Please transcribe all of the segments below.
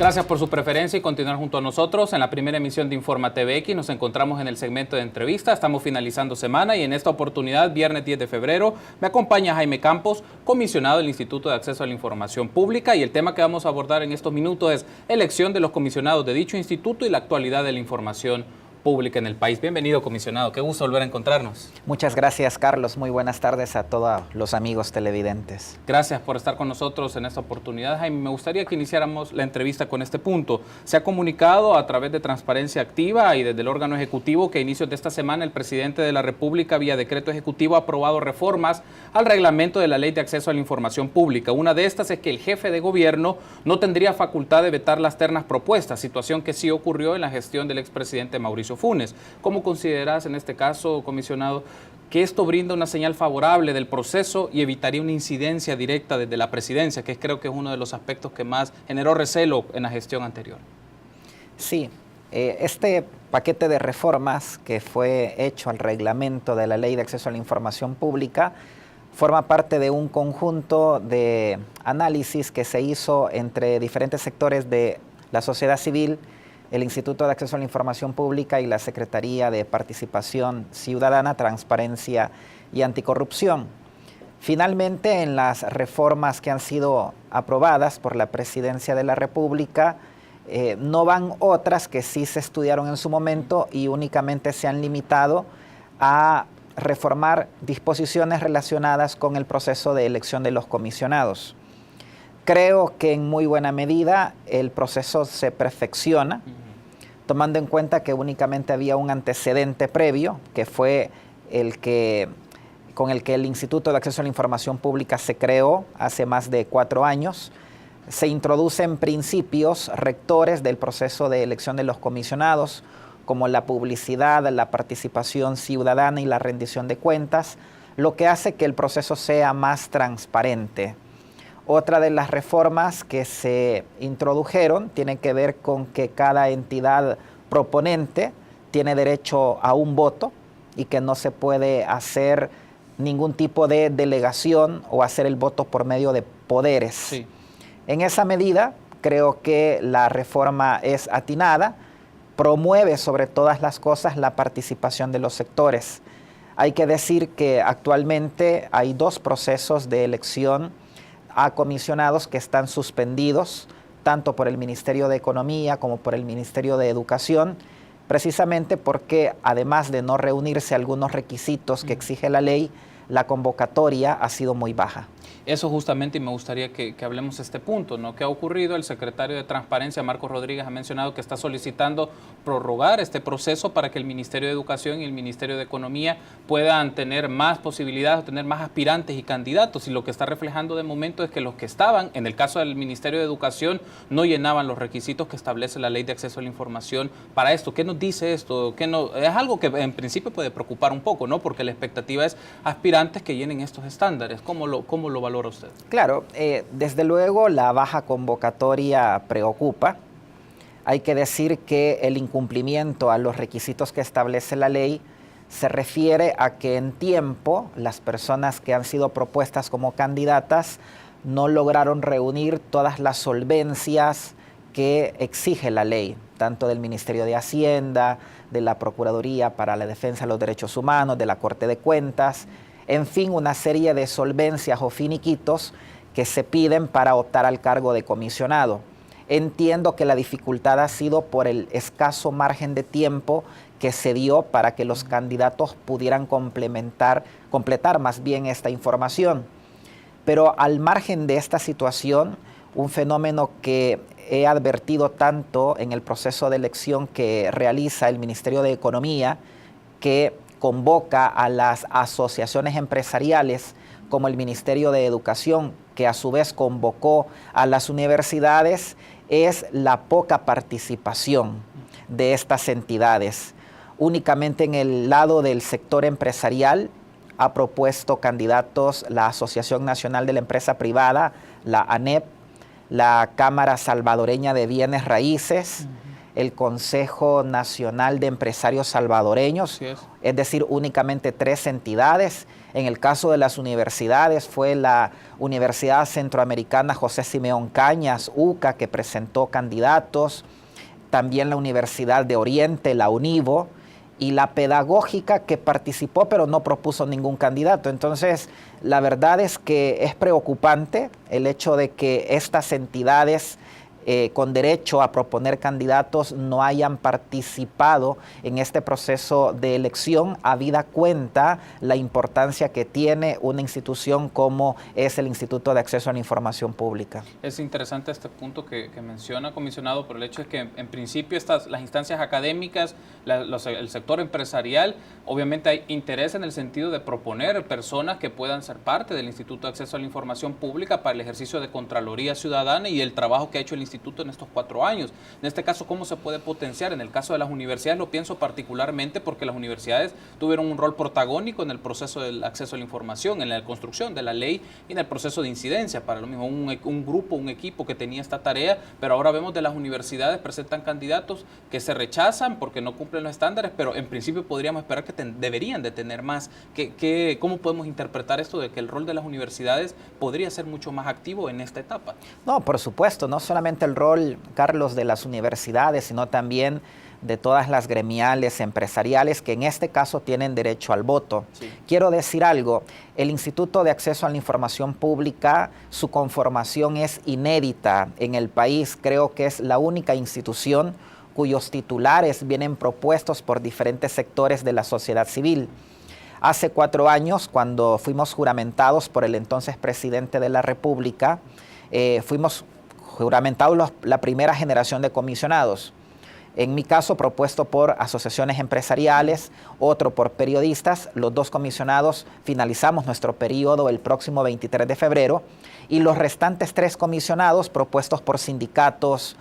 Gracias por su preferencia y continuar junto a nosotros. En la primera emisión de Informa TVX nos encontramos en el segmento de entrevista. Estamos finalizando semana y en esta oportunidad, viernes 10 de febrero, me acompaña Jaime Campos, comisionado del Instituto de Acceso a la Información Pública, y el tema que vamos a abordar en estos minutos es elección de los comisionados de dicho instituto y la actualidad de la información pública en el país. Bienvenido, comisionado. Qué gusto volver a encontrarnos. Muchas gracias, Carlos. Muy buenas tardes a todos los amigos televidentes. Gracias por estar con nosotros en esta oportunidad, Jaime. Me gustaría que iniciáramos la entrevista con este punto. Se ha comunicado a través de Transparencia Activa y desde el órgano ejecutivo que a inicios de esta semana el presidente de la República, vía decreto ejecutivo, ha aprobado reformas al reglamento de la Ley de Acceso a la Información Pública. Una de estas es que el jefe de gobierno no tendría facultad de vetar las ternas propuestas, situación que sí ocurrió en la gestión del expresidente Mauricio Funes. ¿Cómo consideras en este caso, comisionado, que esto brinda una señal favorable del proceso y evitaría una incidencia directa desde la presidencia, que creo que es uno de los aspectos que más generó recelo en la gestión anterior? Sí, este paquete de reformas que fue hecho al reglamento de la Ley de Acceso a la Información Pública forma parte de un conjunto de análisis que se hizo entre diferentes sectores de la sociedad civil, el Instituto de Acceso a la Información Pública y la Secretaría de Participación Ciudadana, Transparencia y Anticorrupción. Finalmente, en las reformas que han sido aprobadas por la Presidencia de la República, no van otras que sí se estudiaron en su momento y únicamente se han limitado a reformar disposiciones relacionadas con el proceso de elección de los comisionados. Creo que en muy buena medida el proceso se perfecciona, tomando en cuenta que únicamente había un antecedente previo, que fue con el que el Instituto de Acceso a la Información Pública se creó hace más de 4 años. Se introducen principios rectores del proceso de elección de los comisionados, como la publicidad, la participación ciudadana y la rendición de cuentas, lo que hace que el proceso sea más transparente. Otra de las reformas que se introdujeron tiene que ver con que cada entidad proponente tiene derecho a un voto y que no se puede hacer ningún tipo de delegación o hacer el voto por medio de poderes. Sí. En esa medida, creo que la reforma es atinada, promueve sobre todas las cosas la participación de los sectores. Hay que decir que actualmente hay 2 procesos de elección a comisionados que están suspendidos, tanto por el Ministerio de Economía como por el Ministerio de Educación, precisamente porque además de no reunirse algunos requisitos que exige la ley, la convocatoria ha sido muy baja. Eso justamente, y me gustaría que hablemos de este punto, ¿no? ¿Qué ha ocurrido? El secretario de Transparencia, Marcos Rodríguez, ha mencionado que está solicitando prorrogar este proceso para que el Ministerio de Educación y el Ministerio de Economía puedan tener más posibilidades, tener más aspirantes y candidatos, y lo que está reflejando de momento es que los que estaban, en el caso del Ministerio de Educación, no llenaban los requisitos que establece la Ley de Acceso a la Información para esto. ¿Qué nos dice esto? ¿Qué no? Es algo que en principio puede preocupar un poco, ¿no? Porque la expectativa es aspirantes que llenen estos estándares. ¿Cómo lo valora usted? Claro, desde luego la baja convocatoria preocupa. Hay que decir que el incumplimiento a los requisitos que establece la ley se refiere a que en tiempo las personas que han sido propuestas como candidatas no lograron reunir todas las solvencias que exige la ley, tanto del Ministerio de Hacienda, de la Procuraduría para la Defensa de los Derechos Humanos, de la Corte de Cuentas, en fin, una serie de solvencias o finiquitos que se piden para optar al cargo de comisionado. Entiendo que la dificultad ha sido por el escaso margen de tiempo que se dio para que los candidatos pudieran completar más bien esta información. Pero al margen de esta situación, un fenómeno que he advertido tanto en el proceso de elección que realiza el Ministerio de Economía, que convoca a las asociaciones empresariales como el Ministerio de Educación, que a su vez convocó a las universidades, es la poca participación de estas entidades. Únicamente en el lado del sector empresarial ha propuesto candidatos la Asociación Nacional de la Empresa Privada, la ANEP, la Cámara Salvadoreña de Bienes Raíces, el Consejo Nacional de Empresarios Salvadoreños, es decir, únicamente 3 entidades. En el caso de las universidades fue la Universidad Centroamericana José Simeón Cañas, UCA, que presentó candidatos, también la Universidad de Oriente, la UNIVO, y la Pedagógica, que participó pero no propuso ningún candidato. Entonces, la verdad es que es preocupante el hecho de que estas entidades con derecho a proponer candidatos no hayan participado en este proceso de elección, habida cuenta la importancia que tiene una institución como es el Instituto de Acceso a la Información Pública. Es interesante este punto que menciona, comisionado, por el hecho de que en principio las instancias académicas, el sector empresarial, obviamente hay interés en el sentido de proponer personas que puedan ser parte del Instituto de Acceso a la Información Pública para el ejercicio de Contraloría Ciudadana y el trabajo que ha hecho el instituto en estos 4 años. En este caso, ¿cómo se puede potenciar? En el caso de las universidades lo pienso particularmente porque las universidades tuvieron un rol protagónico en el proceso del acceso a la información, en la construcción de la ley y en el proceso de incidencia. Para lo mismo, un grupo, un equipo que tenía esta tarea, pero ahora vemos de las universidades presentan candidatos que se rechazan porque no cumplen los estándares, pero en principio podríamos esperar que deberían de tener más. ¿Cómo podemos interpretar esto de que el rol de las universidades podría ser mucho más activo en esta etapa? No, por supuesto, no solamente el rol, Carlos, de las universidades, sino también de todas las gremiales, empresariales, que en este caso tienen derecho al voto. Sí. Quiero decir algo, el Instituto de Acceso a la Información Pública, su conformación es inédita en el país. Creo que es la única institución cuyos titulares vienen propuestos por diferentes sectores de la sociedad civil. Hace 4 años, cuando fuimos juramentados por el entonces presidente de la República, fuimos juramentados la primera generación de comisionados. En mi caso, propuesto por asociaciones empresariales, otro por periodistas. Los 2 comisionados finalizamos nuestro periodo el próximo 23 de febrero y los restantes 3 comisionados propuestos por sindicatos,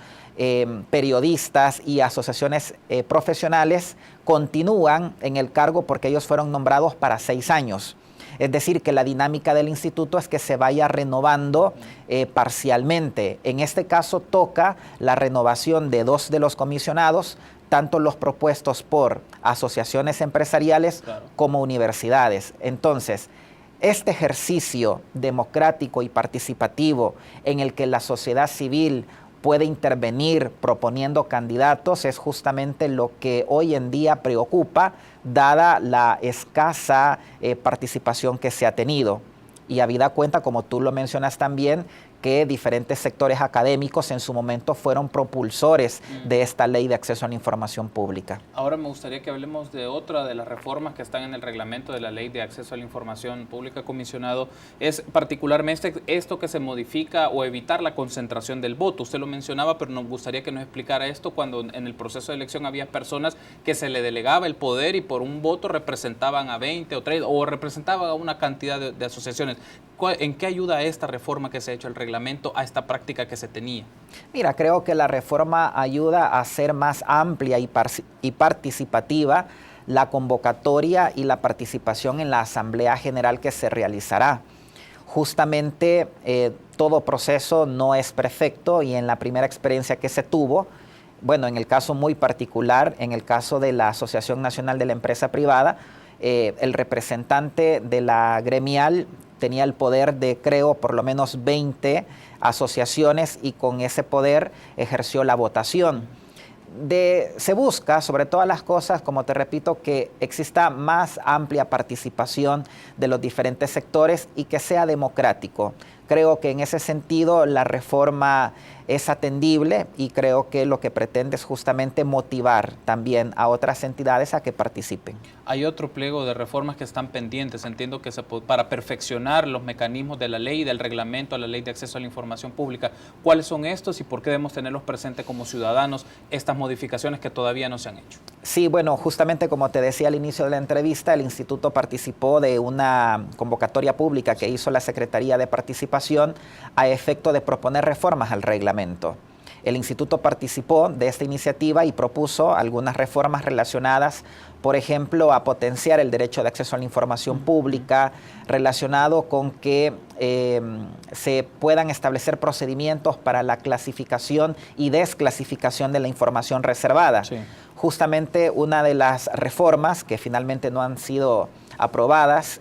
periodistas y asociaciones profesionales continúan en el cargo porque ellos fueron nombrados para 6 años. Es decir, que la dinámica del instituto es que se vaya renovando parcialmente. En este caso toca la renovación de 2 de los comisionados, tanto los propuestos por asociaciones empresariales como universidades. Entonces, este ejercicio democrático y participativo en el que la sociedad civil puede intervenir proponiendo candidatos es justamente lo que hoy en día preocupa, dada la escasa participación que se ha tenido. Y habida cuenta, como tú lo mencionas también, que diferentes sectores académicos en su momento fueron propulsores de esta ley de acceso a la información pública. Ahora me gustaría que hablemos de otra de las reformas que están en el reglamento de la ley de acceso a la información pública, comisionado. Es particularmente esto que se modifica o evitar la concentración del voto. Usted lo mencionaba, pero nos gustaría que nos explicara esto cuando en el proceso de elección había personas que se le delegaba el poder y por un voto representaban a 20 o 30 o representaban a una cantidad de asociaciones. ¿En qué ayuda esta reforma que se ha hecho el reglamento a esta práctica que se tenía? Mira, creo que la reforma ayuda a hacer más amplia y participativa la convocatoria y la participación en la Asamblea General que se realizará. Justamente todo proceso no es perfecto y en la primera experiencia que se tuvo, bueno, en el caso muy particular, en el caso de la Asociación Nacional de la Empresa Privada, el representante de la gremial tenía el poder de, creo, por lo menos 20 asociaciones y con ese poder ejerció la votación. Se busca, sobre todas las cosas, como te repito, que exista más amplia participación de los diferentes sectores y que sea democrático. Creo que en ese sentido la reforma es atendible y creo que lo que pretende es justamente motivar también a otras entidades a que participen. Hay otro pliego de reformas que están pendientes. Entiendo que para perfeccionar los mecanismos de la ley, del reglamento a la ley de acceso a la información pública. ¿Cuáles son estos y por qué debemos tenerlos presentes como ciudadanos, estas modificaciones que todavía no se han hecho? Sí, bueno, justamente como te decía al inicio de la entrevista, el instituto participó de una convocatoria pública que hizo la Secretaría de Participación a efecto de proponer reformas al reglamento. El instituto participó de esta iniciativa y propuso algunas reformas relacionadas, por ejemplo, a potenciar el derecho de acceso a la información pública, relacionado con que se puedan establecer procedimientos para la clasificación y desclasificación de la información reservada. Sí. Justamente una de las reformas que finalmente no han sido aprobadas,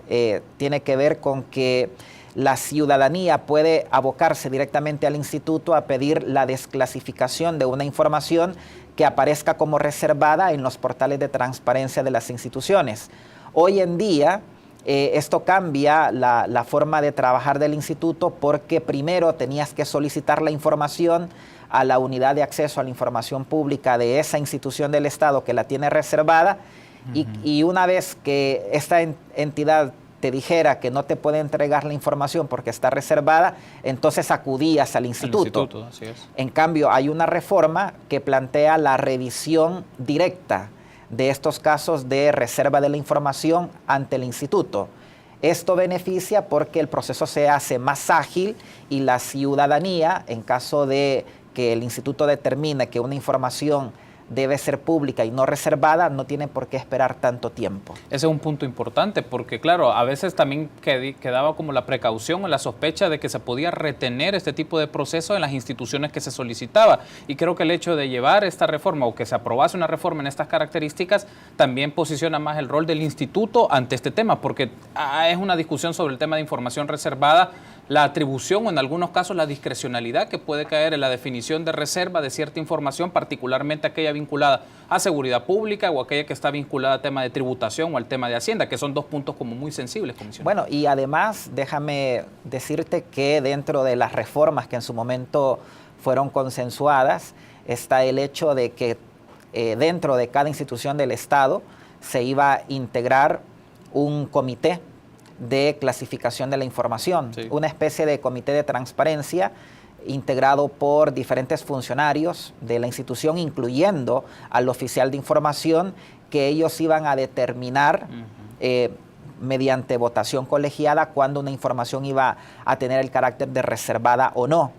tiene que ver con que la ciudadanía puede abocarse directamente al instituto a pedir la desclasificación de una información que aparezca como reservada en los portales de transparencia de las instituciones. Hoy en día, esto cambia la forma de trabajar del instituto, porque primero tenías que solicitar la información a la unidad de acceso a la información pública de esa institución del Estado que la tiene reservada, y una vez que esta entidad te dijera que no te puede entregar la información porque está reservada, entonces acudías al instituto. Así es. En cambio, hay una reforma que plantea la revisión directa de estos casos de reserva de la información ante el instituto. Esto beneficia porque el proceso se hace más ágil y la ciudadanía, en caso de que el instituto determine que una información debe ser pública y no reservada, no tiene por qué esperar tanto tiempo. Ese es un punto importante porque, claro, a veces también quedaba como la precaución o la sospecha de que se podía retener este tipo de proceso en las instituciones que se solicitaba. Y creo que el hecho de llevar esta reforma o que se aprobase una reforma en estas características también posiciona más el rol del instituto ante este tema, porque es una discusión sobre el tema de información reservada, la atribución o en algunos casos la discrecionalidad que puede caer en la definición de reserva de cierta información, particularmente aquella vinculada a seguridad pública o aquella que está vinculada al tema de tributación o al tema de Hacienda, que son dos puntos como muy sensibles, comisionado. Bueno, y además déjame decirte que dentro de las reformas que en su momento fueron consensuadas está el hecho de que dentro de cada institución del Estado se iba a integrar un comité de clasificación de la información, sí, una especie de comité de transparencia integrado por diferentes funcionarios de la institución, incluyendo al oficial de información, que ellos iban a determinar mediante votación colegiada cuándo una información iba a tener el carácter de reservada o no.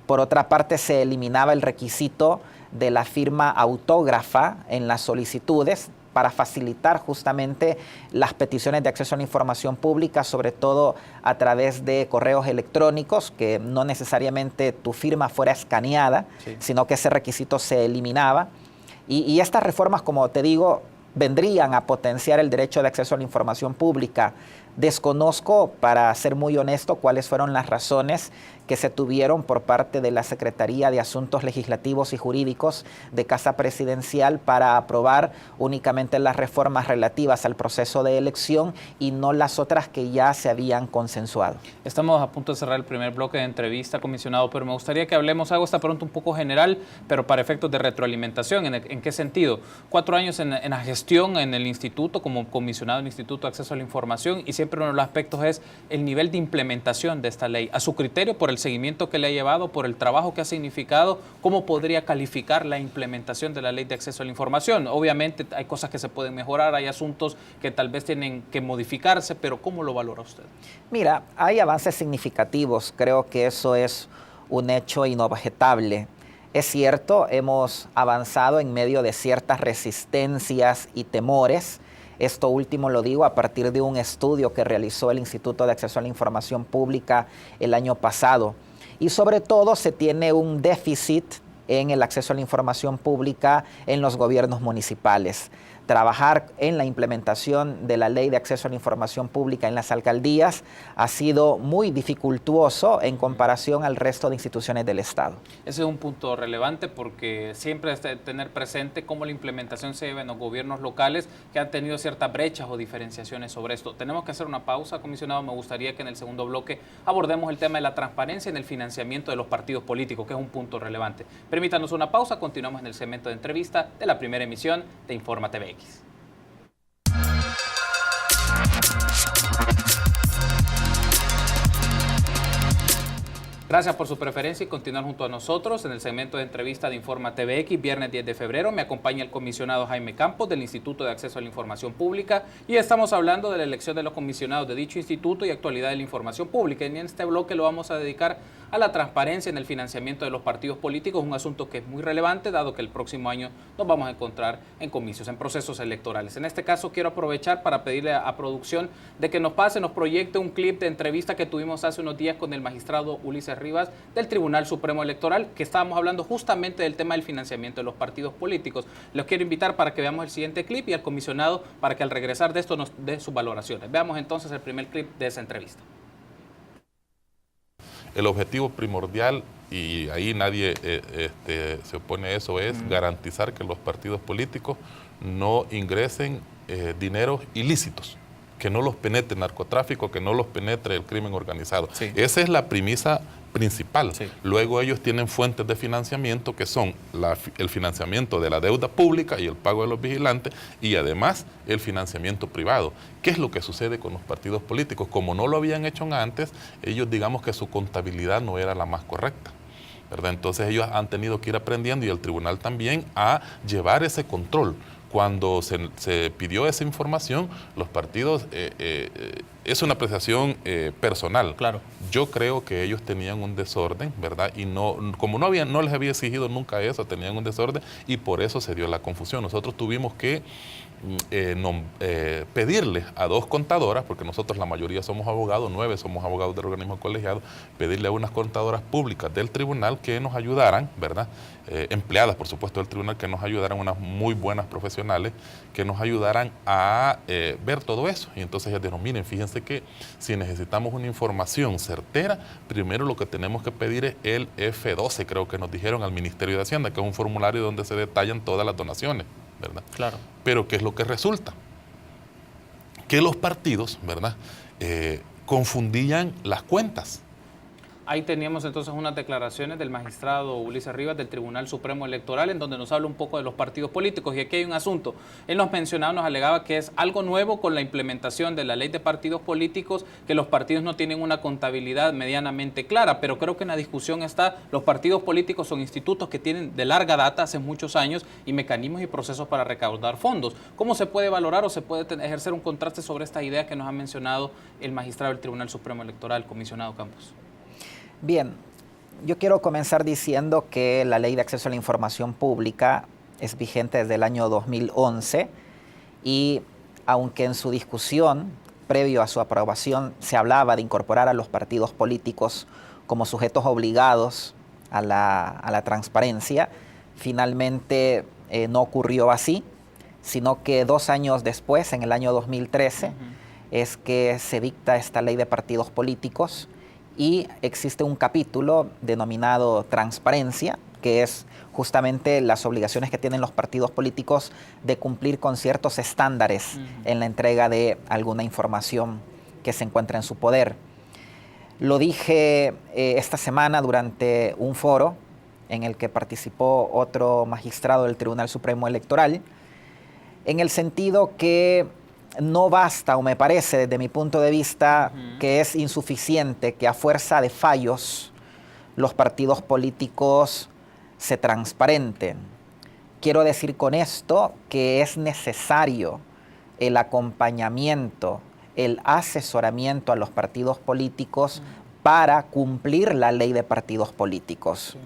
Por otra parte, se eliminaba el requisito de la firma autógrafa en las solicitudes para facilitar justamente las peticiones de acceso a la información pública, sobre todo a través de correos electrónicos, que no necesariamente tu firma fuera escaneada, sí, sino que ese requisito se eliminaba. Y estas reformas, como te digo, vendrían a potenciar el derecho de acceso a la información pública. Desconozco, para ser muy honesto, cuáles fueron las razones que se tuvieron por parte de la Secretaría de Asuntos Legislativos y Jurídicos de Casa Presidencial para aprobar únicamente las reformas relativas al proceso de elección y no las otras que ya se habían consensuado. Estamos a punto de cerrar el primer bloque de entrevista, comisionado, pero me gustaría que hablemos, hago esta pregunta un poco general, pero para efectos de retroalimentación. ¿En qué sentido? 4 años en la gestión en el instituto, como comisionado del Instituto de Acceso a la Información, y siempre uno de los aspectos es el nivel de implementación de esta ley. A su criterio, por el seguimiento que le ha llevado, por el trabajo que ha significado, ¿cómo podría calificar la implementación de la Ley de Acceso a la Información? Obviamente hay cosas que se pueden mejorar, hay asuntos que tal vez tienen que modificarse, pero ¿cómo lo valora usted? Mira, hay avances significativos, creo que eso es un hecho inobjetable. Es cierto, hemos avanzado en medio de ciertas resistencias y temores. Esto último lo digo a partir de un estudio que realizó el Instituto de Acceso a la Información Pública el año pasado. Y sobre todo se tiene un déficit en el acceso a la información pública en los gobiernos municipales. Trabajar en la implementación de la Ley de Acceso a la Información Pública en las alcaldías ha sido muy dificultuoso en comparación al resto de instituciones del Estado. Ese es un punto relevante porque siempre es de tener presente cómo la implementación se lleva en los gobiernos locales que han tenido ciertas brechas o diferenciaciones sobre esto. Tenemos que hacer una pausa, comisionado. Me gustaría que en el segundo bloque abordemos el tema de la transparencia en el financiamiento de los partidos políticos, que es un punto relevante. Permítanos una pausa, continuamos en el segmento de entrevista de la primera emisión de Informa TV. Gracias por su preferencia y continuar junto a nosotros en el segmento de entrevista de Informa TVX, viernes 10 de febrero. Me acompaña el comisionado Jaime Campos del Instituto de Acceso a la Información Pública y estamos hablando de la elección de los comisionados de dicho instituto y actualidad de la información pública. Y en este bloque lo vamos a dedicar a la transparencia en el financiamiento de los partidos políticos, un asunto que es muy relevante dado que el próximo año nos vamos a encontrar en comicios, en procesos electorales. En este caso quiero aprovechar para pedirle a producción de que nos proyecte un clip de entrevista que tuvimos hace unos días con el magistrado Ulises Ríos Rivas del Tribunal Supremo Electoral, que estábamos hablando justamente del tema del financiamiento de los partidos políticos. Los quiero invitar para que veamos el siguiente clip y al comisionado para que al regresar de esto nos dé sus valoraciones. Veamos entonces el primer clip de esa entrevista. El objetivo primordial, y ahí nadie se opone a eso, es garantizar que los partidos políticos no ingresen dineros ilícitos, que no los penetre el narcotráfico, que no los penetre el crimen organizado. Sí. Esa es la premisa principal. Sí. Luego ellos tienen fuentes de financiamiento que son el financiamiento de la deuda pública y el pago de los vigilantes, y además el financiamiento privado. ¿Qué es lo que sucede con los partidos políticos? Como no lo habían hecho antes, ellos digamos que su contabilidad no era la más correcta, ¿verdad? Entonces ellos han tenido que ir aprendiendo, y el tribunal también, a llevar ese control. Cuando se pidió esa información, los partidos, es una apreciación personal. Claro. Yo creo que ellos tenían un desorden, ¿verdad? Y como no les había exigido nunca eso, tenían un desorden, y por eso se dio la confusión. Nosotros tuvimos que pedirle a 2 contadoras, porque nosotros la mayoría somos abogados, 9 somos abogados del organismo colegiado, pedirle a unas contadoras públicas del tribunal que nos ayudaran, ¿verdad? Empleadas, por supuesto, del tribunal, que nos ayudaran, unas muy buenas profesionales, que nos ayudaran a ver todo eso. Y entonces ellas dijeron, miren, fíjense que si necesitamos una información certera, primero lo que tenemos que pedir es el F12, creo que nos dijeron, al Ministerio de Hacienda, que es un formulario donde se detallan todas las donaciones, ¿verdad? Claro. Pero ¿qué es lo que resulta? Que los partidos, ¿verdad?, confundían las cuentas. Ahí teníamos entonces unas declaraciones del magistrado Ulises Rivas del Tribunal Supremo Electoral, en donde nos habla un poco de los partidos políticos. Y aquí hay un asunto. Él nos mencionaba, nos alegaba que es algo nuevo con la implementación de la ley de partidos políticos, que los partidos no tienen una contabilidad medianamente clara, pero creo que en la discusión está, los partidos políticos son institutos que tienen de larga data, hace muchos años, y mecanismos y procesos para recaudar fondos. ¿Cómo se puede valorar o se puede ejercer un contraste sobre esta idea que nos ha mencionado el magistrado del Tribunal Supremo Electoral, comisionado Campos? Bien, yo quiero comenzar diciendo que la Ley de Acceso a la Información Pública es vigente desde el año 2011, y aunque en su discusión, previo a su aprobación, se hablaba de incorporar a los partidos políticos como sujetos obligados a la transparencia, finalmente no ocurrió así, sino que 2 años después, en el año 2013, es que se dicta esta Ley de Partidos Políticos, y existe un capítulo denominado Transparencia, que es justamente las obligaciones que tienen los partidos políticos de cumplir con ciertos estándares en la entrega de alguna información que se encuentra en su poder. Lo dije esta semana durante un foro en el que participó otro magistrado del Tribunal Supremo Electoral, en el sentido que no basta, o me parece desde mi punto de vista, que es insuficiente que a fuerza de fallos los partidos políticos se transparenten. Quiero decir con esto que es necesario el acompañamiento, el asesoramiento a los partidos políticos para cumplir la ley de partidos políticos. Sí.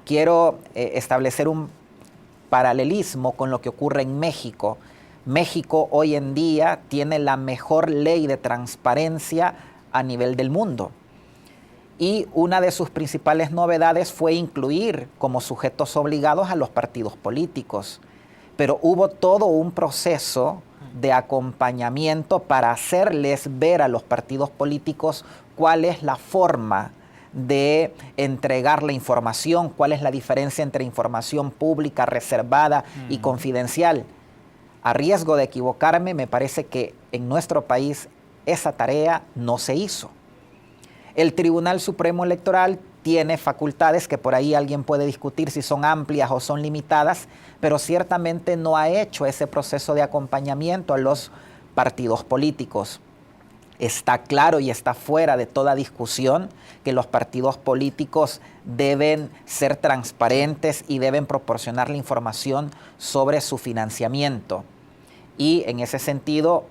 Quiero establecer un paralelismo con lo que ocurre en México. México hoy en día tiene la mejor ley de transparencia a nivel del mundo. Y una de sus principales novedades fue incluir como sujetos obligados a los partidos políticos. Pero hubo todo un proceso de acompañamiento para hacerles ver a los partidos políticos cuál es la forma de entregar la información, cuál es la diferencia entre información pública, reservada y confidencial. A riesgo de equivocarme, me parece que en nuestro país esa tarea no se hizo. El Tribunal Supremo Electoral tiene facultades que por ahí alguien puede discutir si son amplias o son limitadas, pero ciertamente no ha hecho ese proceso de acompañamiento a los partidos políticos. Está claro y está fuera de toda discusión que los partidos políticos deben ser transparentes y deben proporcionar la información sobre su financiamiento. Y en ese sentido,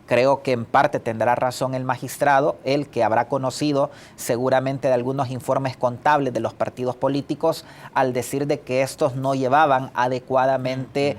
creo que en parte tendrá razón el magistrado, el que habrá conocido seguramente de algunos informes contables de los partidos políticos al decir de que estos no llevaban adecuadamente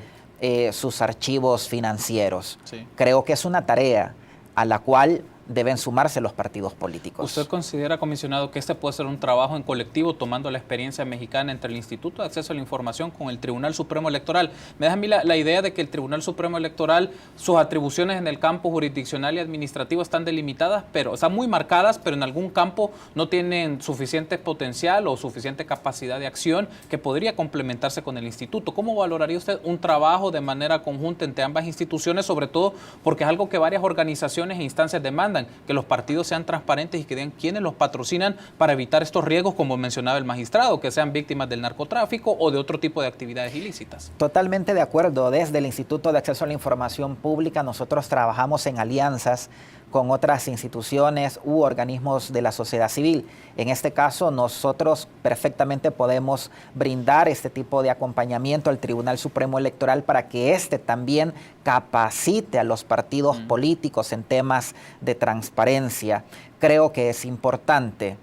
sus archivos financieros. Sí. Creo que es una tarea a la cual deben sumarse los partidos políticos. ¿Usted considera, comisionado, que este puede ser un trabajo en colectivo tomando la experiencia mexicana entre el Instituto de Acceso a la Información con el Tribunal Supremo Electoral? Me da a mí la idea de que el Tribunal Supremo Electoral, sus atribuciones en el campo jurisdiccional y administrativo están delimitadas, pero están muy marcadas, pero en algún campo no tienen suficiente potencial o suficiente capacidad de acción que podría complementarse con el instituto. ¿Cómo valoraría usted un trabajo de manera conjunta entre ambas instituciones, sobre todo porque es algo que varias organizaciones e instancias demandan, que los partidos sean transparentes y que digan quiénes los patrocinan para evitar estos riesgos, como mencionaba el magistrado, que sean víctimas del narcotráfico o de otro tipo de actividades ilícitas? Totalmente de acuerdo. Desde el Instituto de Acceso a la Información Pública nosotros trabajamos en alianzas con otras instituciones u organismos de la sociedad civil. En este caso, nosotros perfectamente podemos brindar este tipo de acompañamiento al Tribunal Supremo Electoral para que éste también capacite a los partidos políticos en temas de transparencia. Creo que es importante.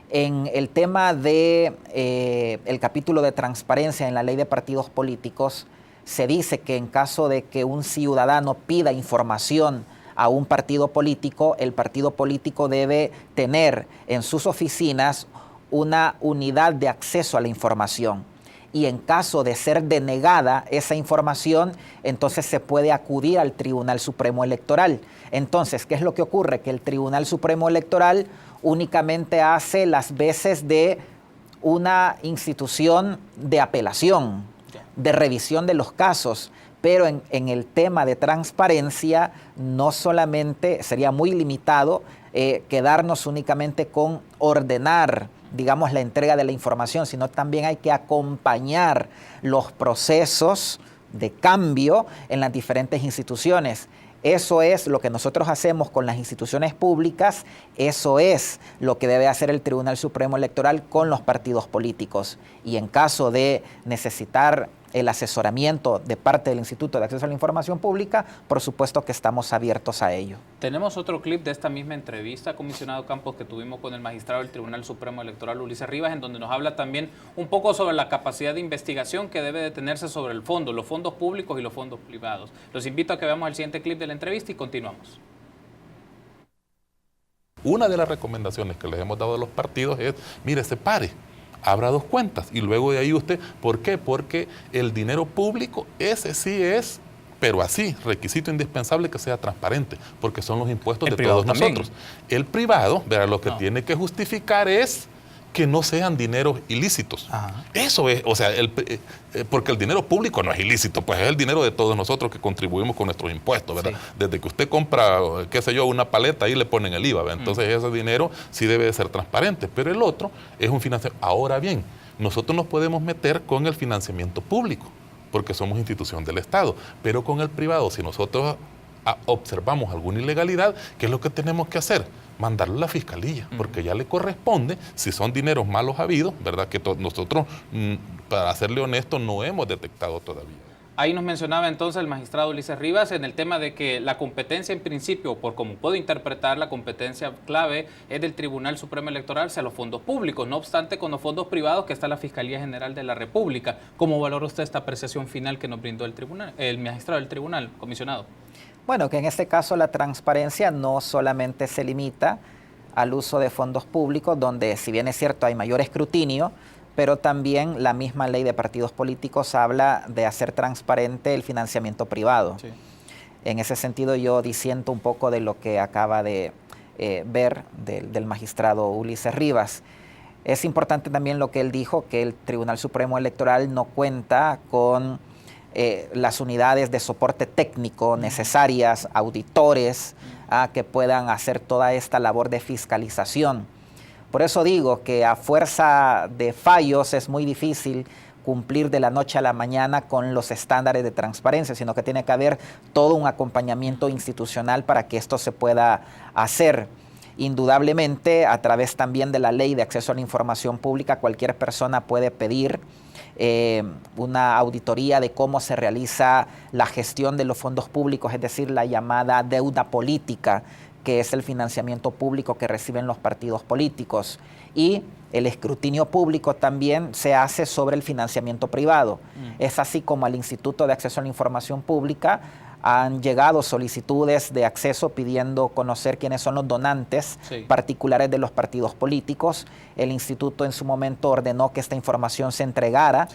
En el tema de el capítulo de transparencia en la Ley de Partidos Políticos, se dice que en caso de que un ciudadano pida información a un partido político, el partido político debe tener en sus oficinas una unidad de acceso a la información. Y en caso de ser denegada esa información, entonces se puede acudir al Tribunal Supremo Electoral. Entonces, ¿qué es lo que ocurre? Que el Tribunal Supremo Electoral únicamente hace las veces de una institución de apelación, de revisión de los casos. Pero en el tema de transparencia no solamente sería muy limitado quedarnos únicamente con ordenar, digamos, la entrega de la información, sino también hay que acompañar los procesos de cambio en las diferentes instituciones. Eso es lo que nosotros hacemos con las instituciones públicas, eso es lo que debe hacer el Tribunal Supremo Electoral con los partidos políticos. Y en caso de necesitar el asesoramiento de parte del Instituto de Acceso a la Información Pública, por supuesto que estamos abiertos a ello. Tenemos otro clip de esta misma entrevista, comisionado Campos, que tuvimos con el magistrado del Tribunal Supremo Electoral, Ulises Rivas, en donde nos habla también un poco sobre la capacidad de investigación que debe de tenerse sobre el fondo, los fondos públicos y los fondos privados. Los invito a que veamos el siguiente clip de la entrevista y continuamos. Una de las recomendaciones que les hemos dado a los partidos es, mire, separe. Abra dos cuentas y luego de ahí usted, ¿por qué? Porque el dinero público, ese sí es, pero así, requisito indispensable que sea transparente, porque son los impuestos de todos nosotros. El privado, verá, lo que tiene que justificar es que no sean dineros ilícitos. Ajá. Eso es, o sea, porque el dinero público no es ilícito, pues es el dinero de todos nosotros que contribuimos con nuestros impuestos, ¿verdad? Sí. Desde que usted compra, qué sé yo, una paleta, ahí le ponen el IVA, ¿verdad? Entonces ese dinero sí debe de ser transparente, pero el otro es un financiamiento. Ahora bien, nosotros nos podemos meter con el financiamiento público, porque somos institución del Estado, pero con el privado, si nosotros observamos alguna ilegalidad, ¿qué es lo que tenemos que hacer? Mandarlo a la fiscalía, porque ya le corresponde, si son dineros malos habidos, ¿verdad? Que nosotros, para serle honesto, no hemos detectado todavía. Ahí nos mencionaba entonces el magistrado Ulises Rivas en el tema de que la competencia en principio, por como puedo interpretar, la competencia clave es del Tribunal Supremo Electoral hacia los fondos públicos. No obstante, con los fondos privados que está la Fiscalía General de la República. ¿Cómo valora usted esta apreciación final que nos brindó el magistrado del tribunal, comisionado? Bueno, que en este caso la transparencia no solamente se limita al uso de fondos públicos, donde si bien es cierto hay mayor escrutinio, pero también la misma ley de partidos políticos habla de hacer transparente el financiamiento privado. Sí. En ese sentido yo disiento un poco de lo que acaba de ver del magistrado Ulises Rivas. Es importante también lo que él dijo, que el Tribunal Supremo Electoral no cuenta con las unidades de soporte técnico necesarias, auditores, que puedan hacer toda esta labor de fiscalización. Por eso digo que a fuerza de fallos es muy difícil cumplir de la noche a la mañana con los estándares de transparencia, sino que tiene que haber todo un acompañamiento institucional para que esto se pueda hacer. Indudablemente, a través también de la Ley de Acceso a la Información Pública, cualquier persona puede pedir una auditoría de cómo se realiza la gestión de los fondos públicos, es decir, la llamada deuda política, que es el financiamiento público que reciben los partidos políticos. Y el escrutinio público también se hace sobre el financiamiento privado. Es así como al Instituto de Acceso a la Información Pública han llegado solicitudes de acceso pidiendo conocer quiénes son los donantes particulares de los partidos políticos. El instituto en su momento ordenó que esta información se entregara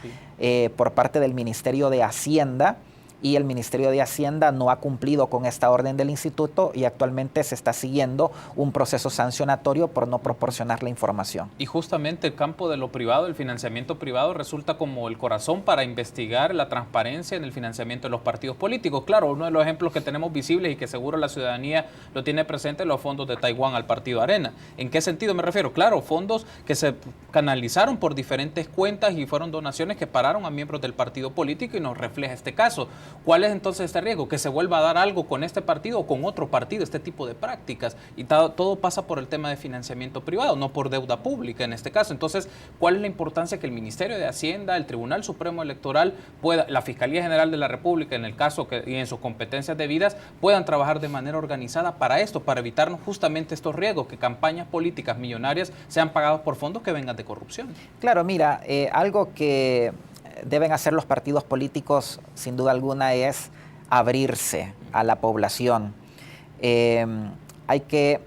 por parte del Ministerio de Hacienda, y el Ministerio de Hacienda no ha cumplido con esta orden del instituto y actualmente se está siguiendo un proceso sancionatorio por no proporcionar la información. Y justamente el campo de lo privado, el financiamiento privado, resulta como el corazón para investigar la transparencia en el financiamiento de los partidos políticos. Claro, uno de los ejemplos que tenemos visibles y que seguro la ciudadanía lo tiene presente, los fondos de Taiwán al partido Arena. ¿En qué sentido me refiero? Claro, fondos que se canalizaron por diferentes cuentas y fueron donaciones que pararon a miembros del partido político, y nos refleja este caso. ¿Cuál es entonces este riesgo? Que se vuelva a dar algo con este partido o con otro partido, este tipo de prácticas. Y todo pasa por el tema de financiamiento privado, no por deuda pública en este caso. Entonces, ¿cuál es la importancia que el Ministerio de Hacienda, el Tribunal Supremo Electoral, la Fiscalía General de la República, en el caso y en sus competencias debidas, puedan trabajar de manera organizada para esto, para evitarnos justamente estos riesgos, que campañas políticas millonarias sean pagadas por fondos que vengan de corrupción? Claro, mira, algo que deben hacer los partidos políticos, sin duda alguna, es abrirse a la población. Hay que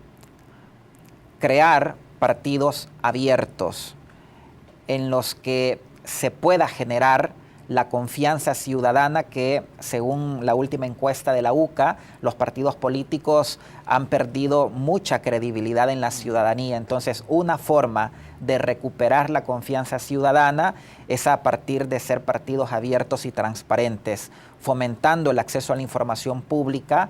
crear partidos abiertos en los que se pueda generar la confianza ciudadana que, según la última encuesta de la UCA, los partidos políticos han perdido mucha credibilidad en la ciudadanía. Entonces, una forma de recuperar la confianza ciudadana es a partir de ser partidos abiertos y transparentes, fomentando el acceso a la información pública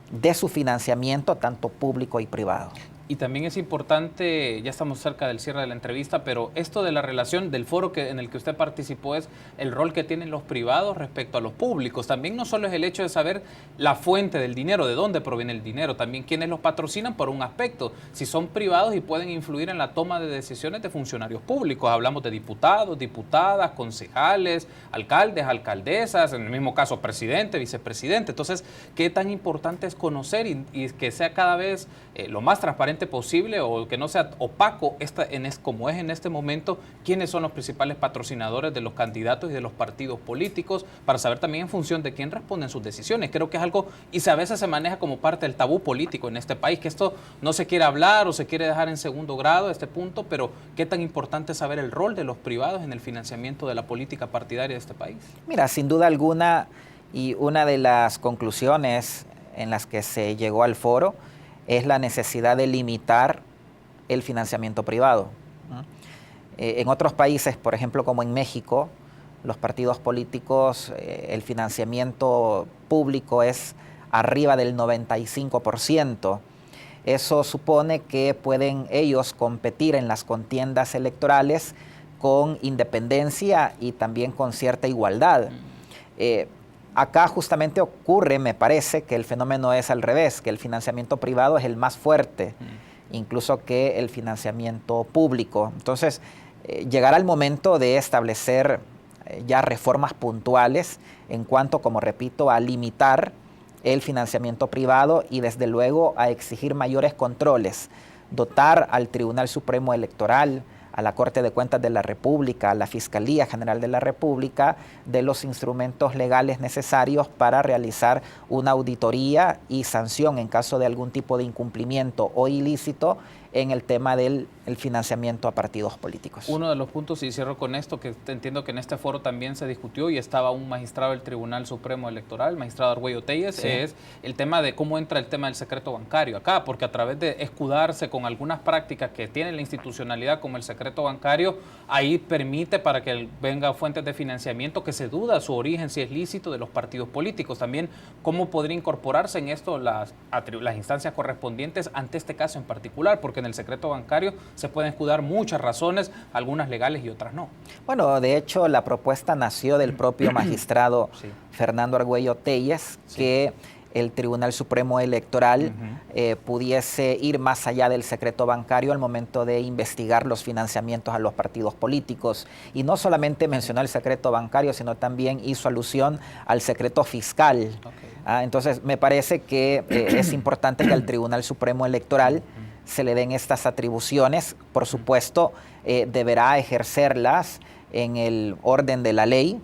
de su financiamiento, tanto público y privado. Y también es importante, ya estamos cerca del cierre de la entrevista, pero esto de la relación del foro en el que usted participó es el rol que tienen los privados respecto a los públicos. También no solo es el hecho de saber la fuente del dinero, de dónde proviene el dinero, también quiénes los patrocinan por un aspecto. Si son privados y pueden influir en la toma de decisiones de funcionarios públicos. Hablamos de diputados, diputadas, concejales, alcaldes, alcaldesas, en el mismo caso presidente, vicepresidente. Entonces, ¿qué tan importante es conocer y que sea cada vez lo más transparente posible, o que no sea opaco como es en este momento, quiénes son los principales patrocinadores de los candidatos y de los partidos políticos, para saber también en función de quién responden sus decisiones? Creo que es algo, y a veces se maneja como parte del tabú político en este país, que esto no se quiere hablar o se quiere dejar en segundo grado este punto, pero qué tan importante es saber el rol de los privados en el financiamiento de la política partidaria de este país. Mira, sin duda alguna, y una de las conclusiones en las que se llegó al foro es la necesidad de limitar el financiamiento privado. En otros países, por ejemplo, como en México, los partidos políticos, el financiamiento público es arriba del 95%. Eso supone que pueden ellos competir en las contiendas electorales con independencia y también con cierta igualdad. Acá justamente ocurre, me parece, que el fenómeno es al revés, que el financiamiento privado es el más fuerte, incluso que el financiamiento público. Entonces, llegará el momento de establecer ya reformas puntuales en cuanto, como repito, a limitar el financiamiento privado y desde luego a exigir mayores controles, dotar al Tribunal Supremo Electoral, a la Corte de Cuentas de la República, a la Fiscalía General de la República, de los instrumentos legales necesarios para realizar una auditoría y sanción en caso de algún tipo de incumplimiento o ilícito en el tema del financiamiento a partidos políticos. Uno de los puntos, y cierro con esto, que entiendo que en este foro también se discutió y estaba un magistrado del Tribunal Supremo Electoral, el magistrado Argüello Telles, sí, es el tema de cómo entra el tema del secreto bancario acá, porque a través de escudarse con algunas prácticas que tiene la institucionalidad como el secreto bancario, ahí permite para que venga fuentes de financiamiento que se duda su origen, si es lícito, de los partidos políticos. También cómo podría incorporarse en esto las instancias correspondientes ante este caso en particular, porque en el secreto bancario se pueden escudar muchas razones, algunas legales y otras no. Bueno, de hecho, la propuesta nació del propio magistrado Fernando Argüello Telles, que el Tribunal Supremo Electoral pudiese ir más allá del secreto bancario al momento de investigar los financiamientos a los partidos políticos. Y no solamente mencionó el secreto bancario, sino también hizo alusión al secreto fiscal. Entonces, me parece que es importante que al Tribunal Supremo Electoral se le den estas atribuciones. Por supuesto, deberá ejercerlas en el orden de la ley.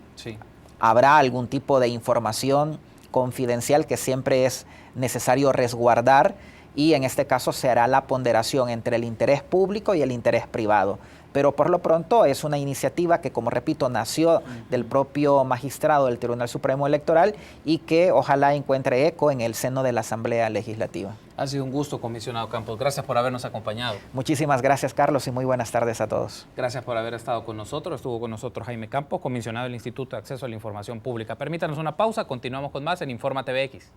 Habrá algún tipo de información confidencial que siempre es necesario resguardar, y en este caso se hará la ponderación entre el interés público y el interés privado. Pero por lo pronto es una iniciativa que, como repito, nació del propio magistrado del Tribunal Supremo Electoral y que ojalá encuentre eco en el seno de la Asamblea Legislativa. Ha sido un gusto, comisionado Campos. Gracias por habernos acompañado. Muchísimas gracias, Carlos, y muy buenas tardes a todos. Gracias por haber estado con nosotros. Estuvo con nosotros Jaime Campos, comisionado del Instituto de Acceso a la Información Pública. Permítanos una pausa, continuamos con más en Informa TVX.